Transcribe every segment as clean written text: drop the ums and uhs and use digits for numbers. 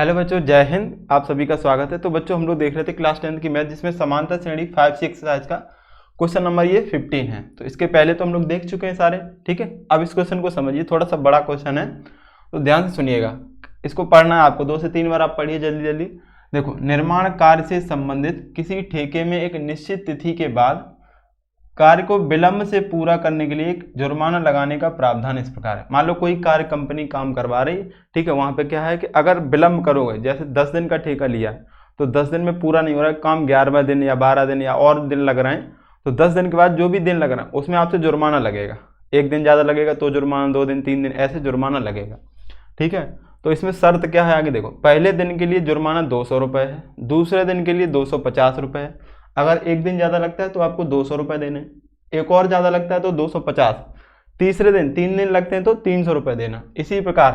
Hello बच्चों, जय हिंद। आप सभी का स्वागत है। तो बच्चों, हम लोग देख रहे थे क्लास 10 की मैथ, जिसमें समांतर श्रेणी 5 एक्सरसाइज का क्वेश्चन नंबर ये 15 है। तो इसके पहले तो हम लोग देख चुके हैं सारे, ठीक है। अब इस क्वेश्चन को समझिए, थोड़ा सा बड़ा क्वेश्चन है तो ध्यान से सुनिएगा। इसको पढ़ना है आपको, 2 से 3 बार आप पढ़िए जल्दी जल्दी। देखो, निर्माण कार्य से संबंधित किसी ठेके में एक निश्चित तिथि के बाद कार्य को विलंब से पूरा करने के लिए एक जुर्माना लगाने का प्रावधान इस प्रकार है। मान लो कोई कार्य कंपनी काम करवा रही है, ठीक है। वहां पे क्या है कि अगर विलंब करोगे, जैसे 10 दिन का ठेका लिया तो 10 दिन में पूरा नहीं हो रहा है काम, 11वें दिन या 12 दिन या और दिन लग रहे हैं, तो 10 दिन के बाद जो भी दिन लग रहा है उसमें आपसे जुर्माना लगेगा। 1 दिन ज़्यादा लगेगा तो जुर्माना, 2 दिन, 3 दिन, ऐसे जुर्माना लगेगा, ठीक है। तो इसमें शर्त क्या है आगे देखो, पहले दिन के लिए जुर्माना 200 रुपये है, दूसरे दिन के लिए 250 रुपये है। अगर 1 दिन ज़्यादा लगता है तो आपको 200 रुपये देने, एक और ज़्यादा लगता है तो 250, तीसरे दिन 3 दिन लगते हैं तो 300 रुपये देना। इसी प्रकार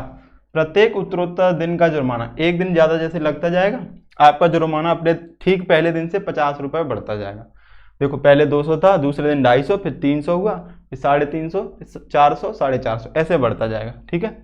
प्रत्येक उत्तरोत्तर दिन का जुर्माना 1 दिन ज़्यादा जैसे लगता जाएगा, आपका जुर्माना अपने ठीक पहले दिन से 50 रुपये बढ़ता जाएगा। देखो, पहले 200 था, दूसरे दिन 250, फिर 300 हुआ, फिर 350, 400, 450, ऐसे बढ़ता जाएगा, ठीक है।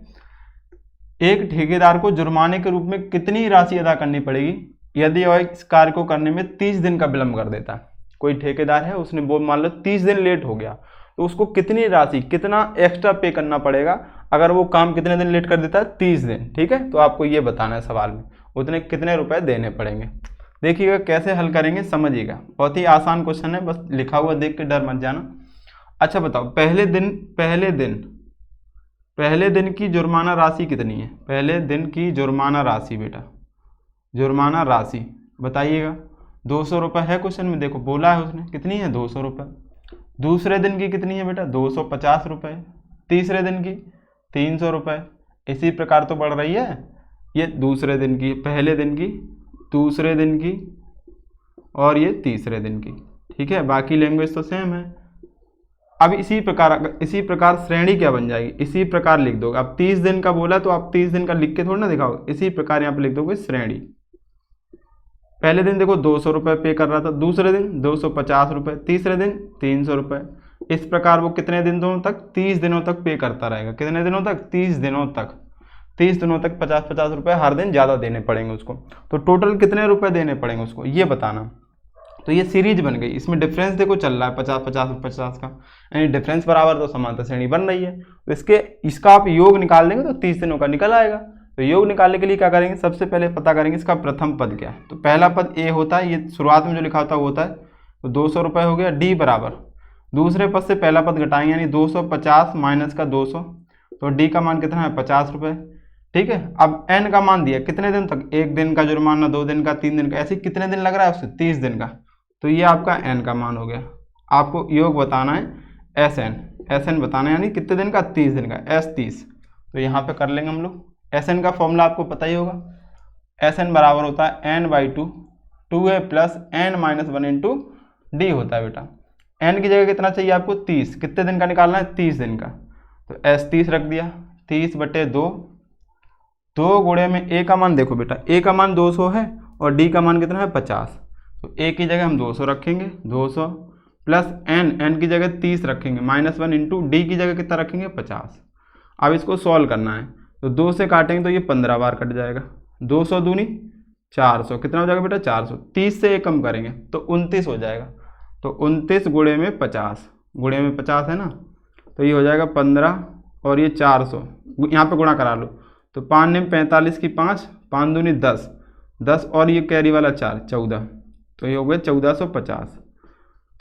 एक ठेकेदार को जुर्माने के रूप में कितनी राशि अदा करनी पड़ेगी यदि वह इस कार्य को करने में 30 दिन का विलंब कर देता है। कोई ठेकेदार है, उसने वो मान लो 30 दिन लेट हो गया, तो उसको कितनी राशि, कितना एक्स्ट्रा पे करना पड़ेगा अगर वो काम कितने दिन लेट कर देता है, 30 दिन, ठीक है। तो आपको ये बताना है सवाल में, उतने कितने रुपए देने पड़ेंगे। देखिएगा कैसे हल करेंगे, समझिएगा। बहुत ही आसान क्वेश्चन है, बस लिखा हुआ देख के डर मत जाना। अच्छा बताओ, पहले दिन की जुर्माना राशि कितनी है? पहले दिन की जुर्माना राशि, बेटा जुर्माना राशि बताइएगा। 200 रुपये है क्वेश्चन में, देखो बोला है उसने, कितनी है? 200 रुपये। दूसरे दिन की कितनी है बेटा? 250 रुपये। तीसरे दिन की 300 रुपये। इसी प्रकार तो बढ़ रही है, ये दूसरे दिन की, पहले दिन की, दूसरे दिन की और ये तीसरे दिन की, ठीक है। बाकी लैंग्वेज तो सेम है। अब इसी प्रकार श्रेणी क्या बन जाएगी, इसी प्रकार लिख दोगे। अब 30 दिन का बोला तो आप 30 दिन का लिख के थोड़ा ना दिखाओगे, इसी प्रकार यहाँ पे लिख दोगे श्रेणी। पहले दिन देखो 200 रुपये पे कर रहा था, दूसरे दिन 250 रुपये, तीसरे दिन 300 रुपये। इस प्रकार वो कितने दिनों तक? 30 दिनों तक पे करता रहेगा। कितने दिनों तक? 30 दिनों तक। 30 दिनों तक 50-50 रुपये हर दिन ज़्यादा देने पड़ेंगे उसको। तो टोटल कितने रुपए देने पड़ेंगे उसको, ये बताना। तो ये सीरीज बन गई, इसमें डिफरेंस देखो चल रहा है 50-50 का, यानी डिफरेंस बराबर, तो समांतर श्रेणी बन रही है। तो इसका आप योग निकाल देंगे तो 30 दिनों का निकल आएगा। तो योग निकालने के लिए क्या करेंगे, सबसे पहले पता करेंगे इसका प्रथम पद क्या है। तो पहला पद ए होता है, ये शुरुआत में जो लिखा होता है वो होता है, तो 200 रुपये हो गया। डी बराबर दूसरे पद से पहला पद घटाएंगे, यानी 250 माइनस का 200, तो डी का मान कितना है? 50 रुपये, ठीक है। अब एन का मान दिया, कितने दिन तक? 1 दिन का जुर्माना, 2 दिन का, 3 दिन का, ऐसे कितने दिन लग रहा है उससे? 30 दिन का। तो ये आपका एन का मान हो गया। आपको योग बताना है एस एन बताना है, यानी कितने दिन का? 30 दिन का, एस 30। तो यहाँ पे कर लेंगे हम लोग। एस एन का फॉर्मूला आपको पता ही होगा, एस एन बराबर होता है n/2, 2a plus n-1 into D होता है बेटा। एन की जगह कितना चाहिए आपको? 30। कितने दिन का निकालना है? 30 दिन का। तो एस 30 रख दिया, 30/2, 2 गुणे में ए का मान देखो बेटा, ए का मान 200 है और डी का मान कितना है? 50। तो ए की जगह हम 200 रखेंगे, 200 प्लस एन की जगह 30 रखेंगे, -1 इंटू डी की जगह कितना रखेंगे? 50। अब इसको सॉल्व करना है, तो 2 से काटेंगे तो ये 15 बार कट जाएगा। 200 दूनी 400, कितना हो जाएगा बेटा? 400। 30 से 1 कम करेंगे तो 29 हो जाएगा। तो 29 गुणे में 50, गुणे में 50 है ना, तो ये हो जाएगा 15 और ये 400, यहाँ पे गुणा करा लो। तो 5 ने 45 की 5, 5 दूनी 10, 10 और ये कैरी वाला 4, 14, तो ये हो गया 1450।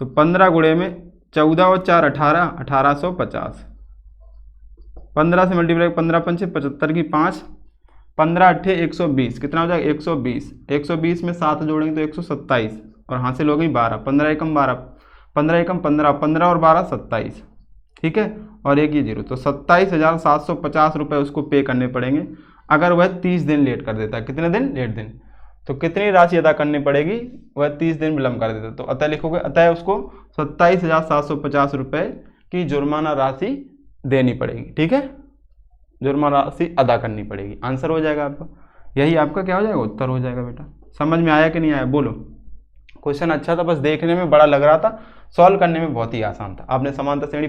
तो 15 गुणे में 14 और 4 18, 1850। 15 से मल्टीप्लाई, 15 पंचे 75 की 5, 15 अट्ठे 120, कितना हो जाएगा? 120। 120 में 7 जोड़ेंगे तो 127 और हासिल हो गई 12, 15 एकम 12, 15 एकम 15, 15 और 12 27, ठीक है। और एक ये जीरो, तो 27,750 रुपये उसको पे करने पड़ेंगे अगर वह 30 दिन लेट कर देता है। कितने दिन? लेट दिन। तो कितनी राशि अदा करनी पड़ेगी? वह 30 दिन विलंब कर देता है। तो अतः लिखोगे, अतः उसको 27,750 रुपये की जुर्माना राशि देनी पड़ेगी, ठीक है। जुर्माना राशि अदा करनी पड़ेगी। आंसर हो जाएगा आपका, यही आपका क्या हो जाएगा? उत्तर हो जाएगा बेटा। समझ में आया कि नहीं आया, बोलो। क्वेश्चन अच्छा था, बस देखने में बड़ा लग रहा था, सॉल्व करने में बहुत ही आसान था। आपने समांतर श्रेणी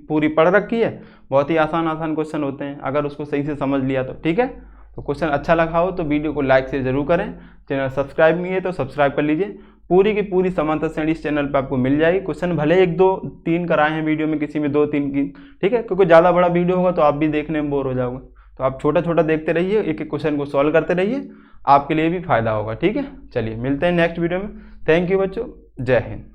पूरी पढ़ रखी है, बहुत ही आसान क्वेश्चन होते हैं अगर उसको सही से समझ लिया तो, ठीक है। तो क्वेश्चन अच्छा लगा हो तो वीडियो को लाइक से जरूर करें, चैनल सब्सक्राइब नहीं है तो सब्सक्राइब कर लीजिए। पूरी की पूरी समांतर श्रेणी इस चैनल पर आपको मिल जाएगी। क्वेश्चन भले 1 2 3 कराए हैं वीडियो में, किसी में 2 3 की, ठीक है, क्योंकि ज़्यादा बड़ा वीडियो होगा तो आप भी देखने में बोर हो जाओगे। तो आप छोटा छोटा देखते रहिए, एक एक क्वेश्चन को सॉल्व करते रहिए, आपके लिए भी फायदा होगा, ठीक है। चलिए मिलते हैं नेक्स्ट वीडियो में। थैंक यू बच्चों, जय हिंद।